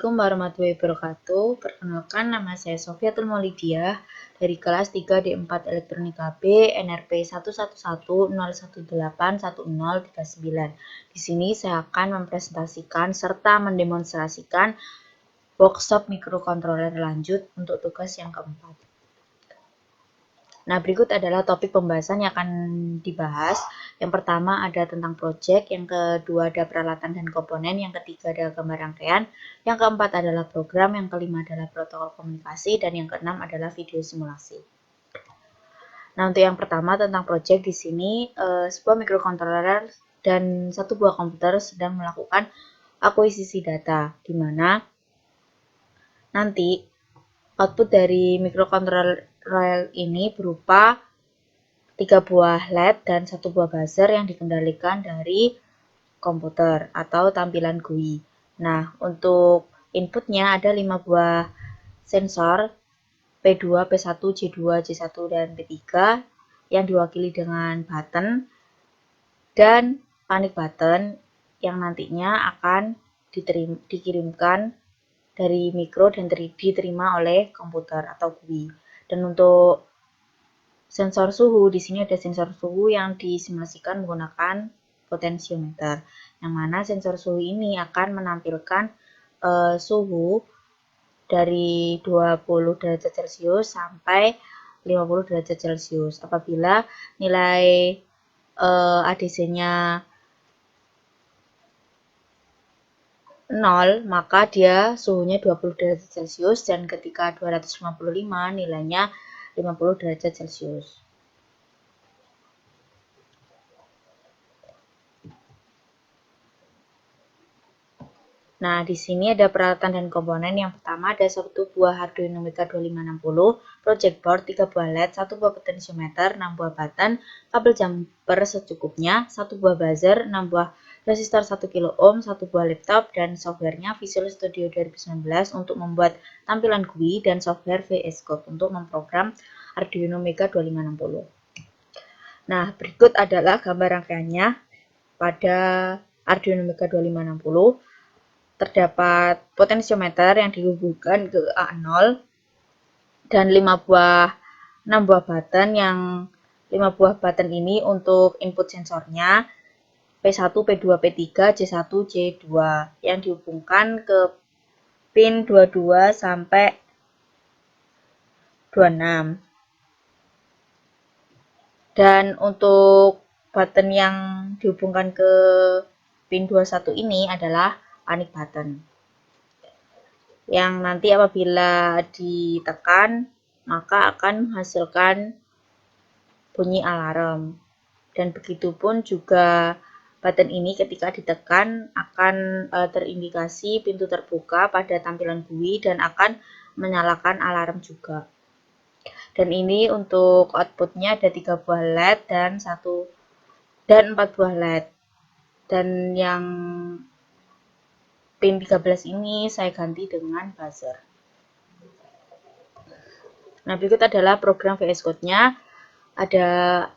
Assalamualaikum warahmatullahi wabarakatuh. Perkenalkan, nama saya Sofiatul Maulidiah dari kelas 3D4 Elektronika B NRP 11101181039. Di sini saya akan mempresentasikan serta mendemonstrasikan workshop mikrokontroler lanjut untuk tugas yang keempat. Nah, berikut adalah topik pembahasan yang akan dibahas. Yang pertama ada tentang project, yang kedua ada peralatan dan komponen, yang ketiga ada gambar rangkaian, yang keempat adalah program, yang kelima adalah protokol komunikasi, dan yang keenam adalah video simulasi. Nah, untuk yang pertama tentang project di sini, sebuah microcontroller dan satu buah komputer sedang melakukan akuisisi data, di mana nanti output dari microcontroller ini berupa 3 buah LED dan 1 buah buzzer yang dikendalikan dari komputer atau tampilan GUI. Nah, untuk inputnya ada 5 buah sensor P2, P1, J2, J1, dan P3 yang diwakili dengan button dan panic button yang nantinya akan dikirimkan dari mikro dan diterima oleh komputer atau GUI. Dan untuk sensor suhu, di sini ada sensor suhu yang disimulasikan menggunakan potensiometer, yang mana sensor suhu ini akan menampilkan suhu dari 20 derajat Celcius sampai 50 derajat Celcius. Apabila nilai ADC-nya 0, maka dia suhunya 20 derajat Celcius, dan ketika 255 nilainya 50 derajat Celcius. Nah, di sini ada peralatan dan komponen. Yang pertama ada satu buah Arduino Mega 2560, project board, 3 buah LED, 1 buah potensiometer, 6 buah button, kabel jumper secukupnya, 1 buah buzzer, 6 buah resistor 1 kilo ohm, 1 buah laptop, dan softwarenya Visual Studio 2019 untuk membuat tampilan GUI, dan software VS Code untuk memprogram Arduino Mega 2560. Nah, berikut adalah gambar rangkaiannya pada Arduino Mega 2560. Terdapat potensiometer yang dihubungkan ke A0 dan 6 buah button, yang 5 buah button ini untuk input sensornya P1, P2, P3, J1, J2 yang dihubungkan ke pin 22 sampai 26. Dan untuk button yang dihubungkan ke pin 21 ini adalah panic button, yang nanti apabila ditekan maka akan menghasilkan bunyi alarm. Dan begitu pun juga button ini ketika ditekan akan terindikasi pintu terbuka pada tampilan GUI dan akan menyalakan alarm juga. Dan ini untuk outputnya ada 3 buah LED dan 4 buah LED. Dan yang pin 13 ini saya ganti dengan buzzer. Nah, berikut adalah program VS Code-nya. Ada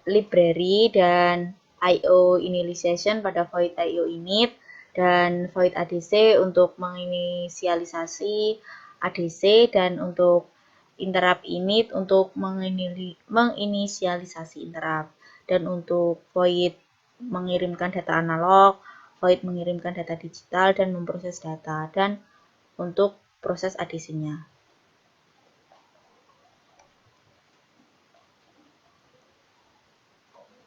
library dan IO initialization pada void IO init dan void ADC untuk menginisialisasi ADC, dan untuk interrupt init untuk menginisialisasi interrupt, dan untuk void mengirimkan data analog, void mengirimkan data digital dan memproses data, dan untuk proses ADC-nya.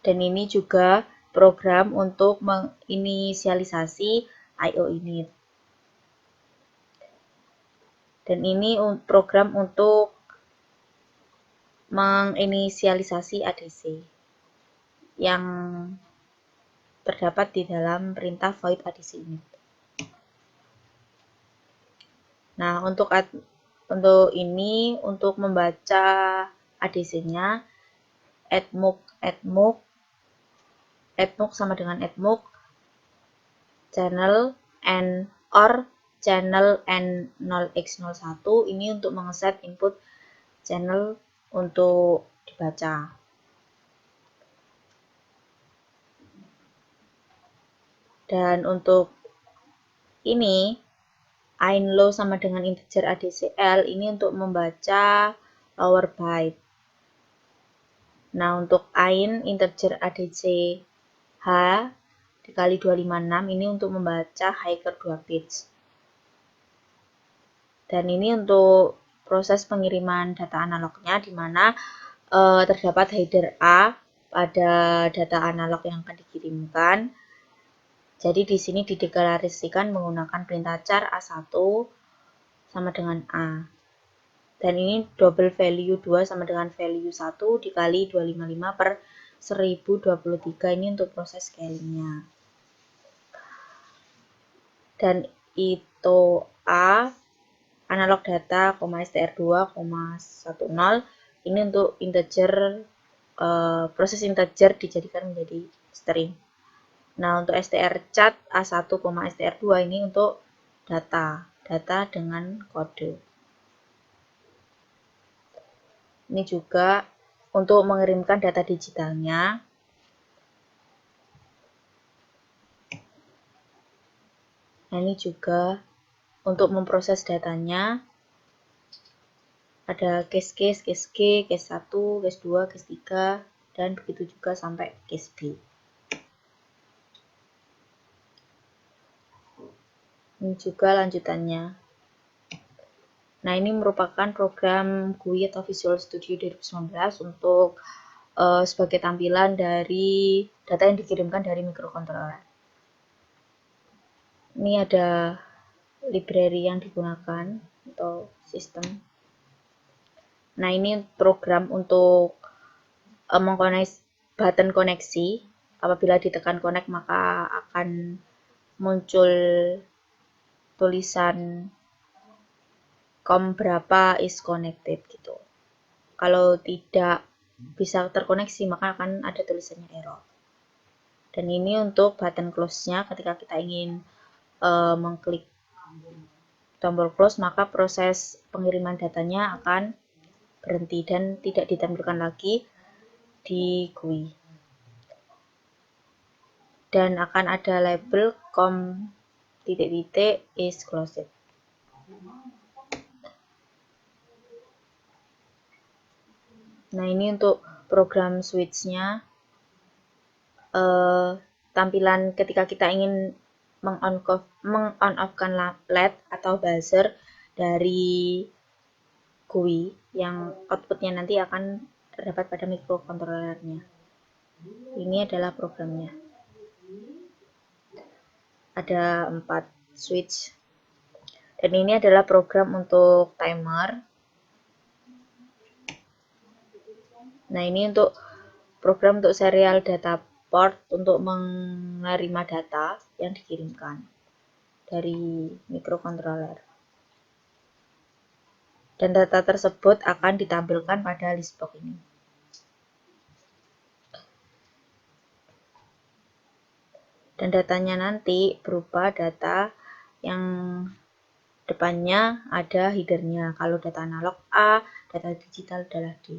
Dan ini juga program untuk menginisialisasi IO init. Dan ini program untuk menginisialisasi ADC yang terdapat di dalam perintah void ADC init. Nah, untuk ini untuk membaca ADC-nya addmux sama dengan addmux channel n or channel n0x01 ini untuk mengeset input channel untuk dibaca. Dan untuk ini int low sama dengan integer ADCL ini untuk membaca lower byte. Nah, untuk int integer ADCH dikali 256 ini untuk membaca higher 2 bits. Dan ini untuk proses pengiriman data analognya di mana terdapat header A pada data analog yang akan dikirimkan. Jadi di sini dideklarasikan menggunakan perintah char A1 sama dengan A. Dan ini double value 2 sama dengan value 1 dikali 255 per 1023. Ini untuk proses scalingnya. Dan itu A analog data, str2, 10 ini untuk integer, proses integer dijadikan menjadi string. Nah, untuk strcat A1, str2 ini untuk data dengan kode. Ini juga untuk mengirimkan data digitalnya. Nah, ini juga untuk memproses datanya. Ada case G, case 1, case 2, case 3, dan begitu juga sampai case B. Ini juga lanjutannya. Nah, ini merupakan program GUI atau Visual Studio 2019 untuk sebagai tampilan dari data yang dikirimkan dari microcontroller. Ini ada library yang digunakan atau sistem. Nah, ini program untuk mengkoneksi button koneksi. Apabila ditekan connect maka akan muncul tulisan COM berapa is connected gitu. Kalau tidak bisa terkoneksi maka akan ada tulisannya error. Dan ini untuk button close-nya, ketika kita ingin mengklik tombol close maka proses pengiriman datanya akan berhenti dan tidak ditampilkan lagi di GUI. Dan akan ada label COM is closed. Nah, ini untuk program switch-nya. Tampilan ketika kita ingin meng-on-off-kan LED atau buzzer dari GUI yang outputnya nanti akan terdapat pada microcontrollernya. Ini adalah programnya. Ada 4 switch. Dan ini adalah program untuk timer. Nah, ini untuk program untuk serial data port untuk menerima data yang dikirimkan dari microcontroller. Dan data tersebut akan ditampilkan pada list box ini. Dan datanya nanti berupa data yang depannya ada headernya. Kalau data analog A, data digital adalah D.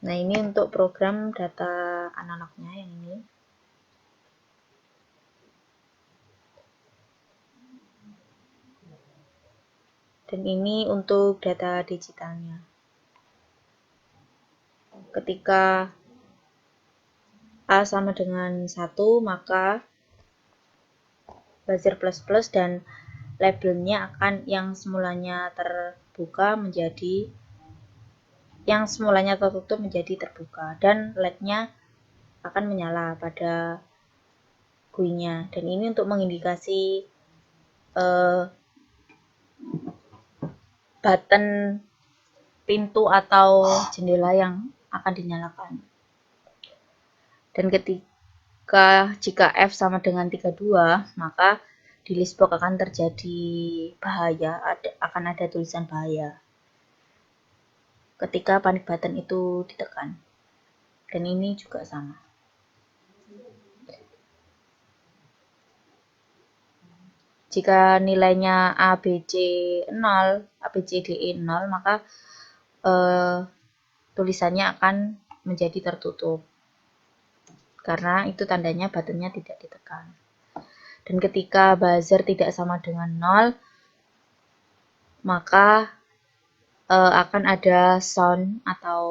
Nah, ini untuk program data analognya yang ini. Dan ini untuk data digitalnya. Ketika A sama dengan 1, maka buzzer plus dan labelnya akan yang semulanya terbuka menjadi yang semulanya tertutup menjadi terbuka dan LED-nya akan menyala pada GUI-nya. Dan ini untuk mengindikasi button pintu atau jendela yang akan dinyalakan. Dan jika F sama dengan 32, maka di list box akan terjadi bahaya, akan ada tulisan bahaya ketika panic button itu ditekan. Dan ini juga sama. Jika nilainya ABCDE 0, maka tulisannya akan menjadi tertutup. Karena itu tandanya buttonnya tidak ditekan. Dan ketika buzzer tidak sama dengan 0, maka akan ada sound atau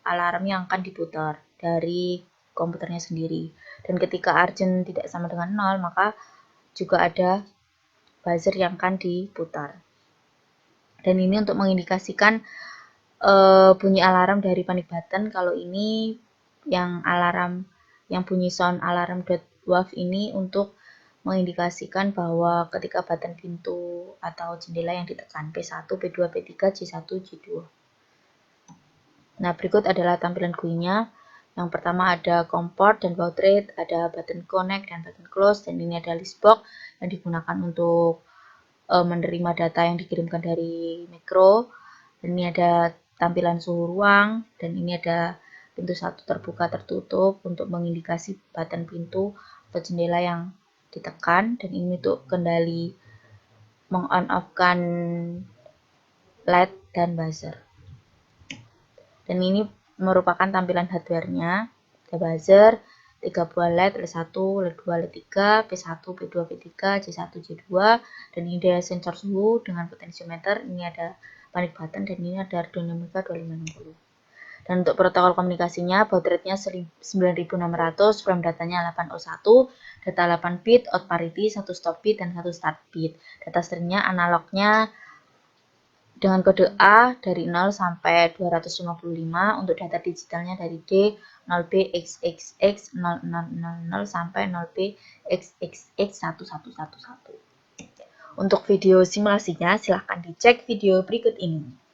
alarm yang akan diputar dari komputernya sendiri. Dan ketika urgent tidak sama dengan 0, maka juga ada buzzer yang akan diputar. Dan ini untuk mengindikasikan bunyi alarm dari panic button. Kalau ini yang alarm yang bunyi sound alarm.wave ini untuk mengindikasikan bahwa ketika button pintu atau jendela yang ditekan P1, P2, P3, J1, J2. Nah, berikut adalah tampilan GUI-nya. Yang pertama ada comport dan baud rate, ada button connect dan button close, dan ini ada list box yang digunakan untuk menerima data yang dikirimkan dari mikro. Dan ini ada tampilan suhu ruang, dan ini ada pintu 1 terbuka tertutup untuk mengindikasi button pintu atau jendela yang ditekan, dan ini untuk kendali meng-on-off-kan LED dan buzzer. Dan ini merupakan tampilan hardware-nya. Ada buzzer, 3 buah LED, LED1, LED2, LED3, P1, P2, P3, J1, J2, dan ini ada sensor suhu dengan potentiometer, ini ada panic button, dan ini ada Arduino Mega 2560. Dan untuk protokol komunikasinya, baud rate-nya 9600, frame datanya 801, data 8 bit, out parity, 1 stop bit, dan 1 start bit. Data stringnya analognya dengan kode A dari 0 sampai 255, untuk data digitalnya dari D 0B XXX 0000 sampai 0B XXX 1111. Untuk video simulasinya silahkan dicek video berikut ini.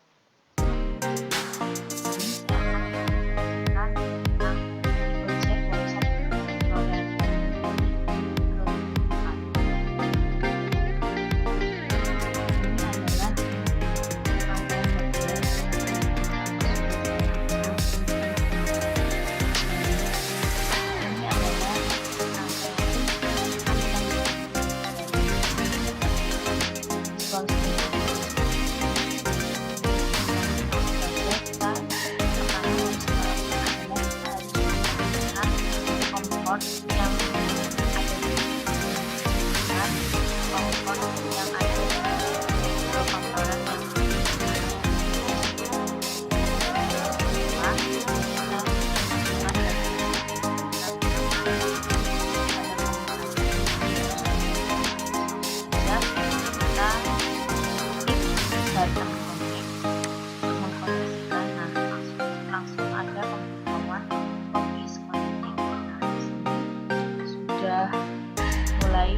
Mulai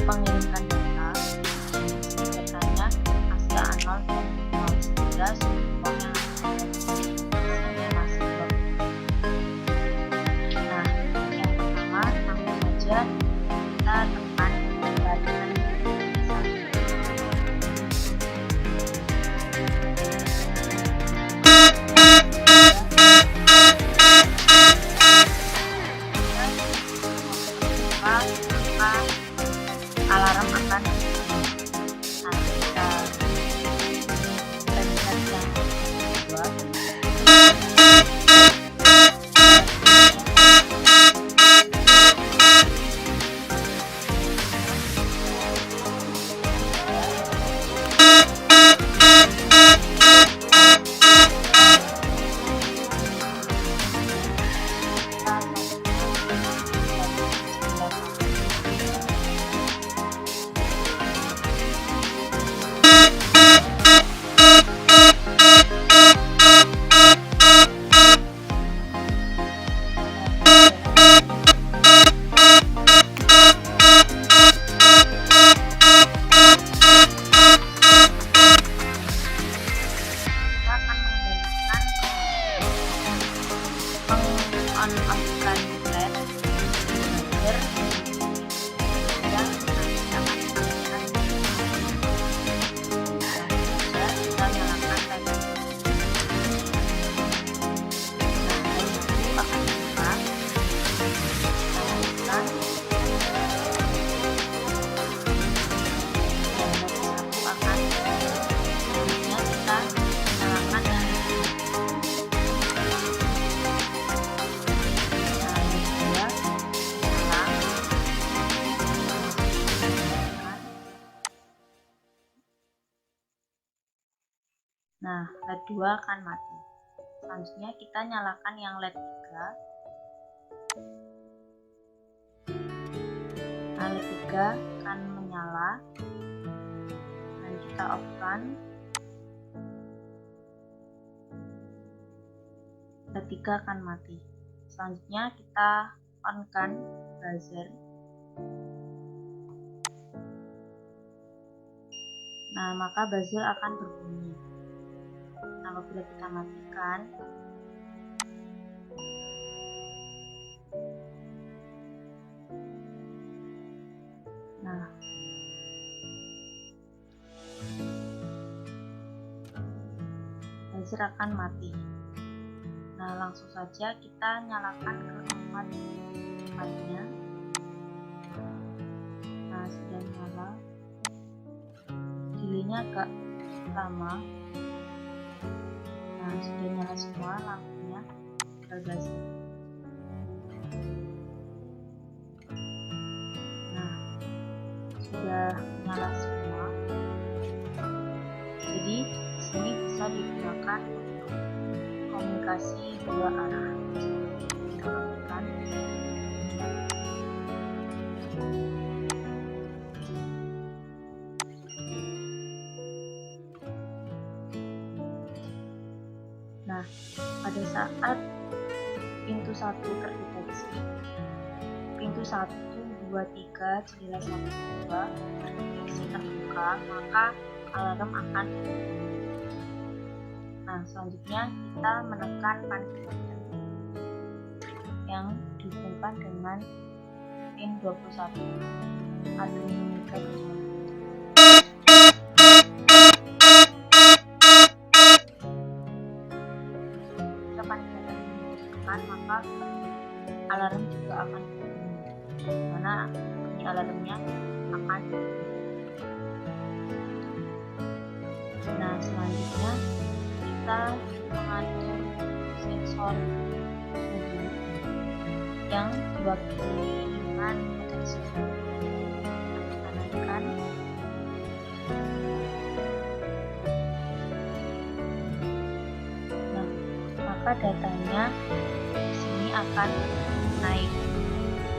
mengirimkan data, datanya hasil A0 dan 011, uangnya masih belum. Nah, yang pertama langsung saja kita tekan button alarm akan nanti kita lihat yang kedua. On-off-kan LED buzzer dan kita nyalakan LED. Nah, itu akan buka, kita nyalakan Nah, LED 2 akan mati. Selanjutnya kita nyalakan yang LED 3. Nah, LED 3 akan menyala dan kita off-kan. LED 3 akan mati. Selanjutnya kita on-kan buzzer. Nah, maka buzzer akan berbunyi. Nah, apabila kita matikan, nah, buzzer akan mati. Nah, langsung saja kita nyalakan keempat tempatnya. Nah, sudah nyala. Delaynya agak lama. Nah, sudah nyala semua lampunya. Gas. Nah, sudah nyala semua. Jadi, di sini bisa digunakan untuk komunikasi dua arah. Kita matikan. Nah, pada saat pintu 1 terdeteksi, pintu 1, 2, 3, jendela 1, 2 terdeteksi terbuka, maka alarm akan berbunyi. Nah, selanjutnya kita menekan panic button yang dihubungkan dengan pin 21 atau mega kecuali. Jika panic button ini ditekan, maka alarm juga akan berbunyi, dimana bunyi alarmnya akan berbunyi. Nah, selanjutnya kita mengatur sensor mobil yang diwakili dengan potensial. Kita naikkan. Nah, maka datanya di sini akan naik.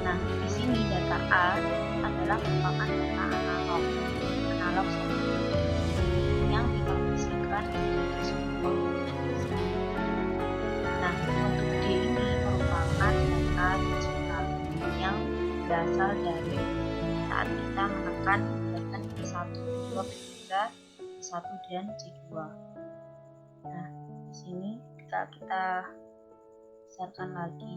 Nah, di sini data A adalah merupakan data analog yang ditransmisikan menjadi sebuah posisi. Nah, untuk D ini merupakan data digital yang berasal dari saat kita menekan button P1, P2, P3, P1 dan C2. Nah, di sini kita besarkan lagi.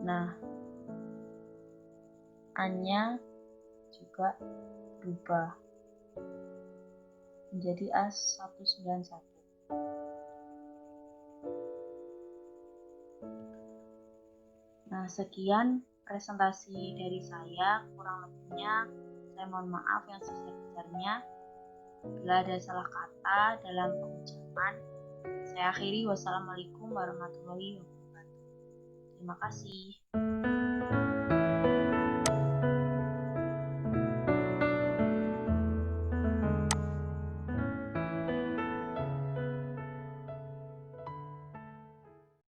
Nah, A-nya juga berubah menjadi A191. Nah, sekian presentasi dari saya. Kurang lebihnya saya mohon maaf yang sebesar-besarnya. Bila ada salah kata dalam pengucapan, saya akhiri. Wassalamualaikum warahmatullahi wabarakatuh. Terima kasih.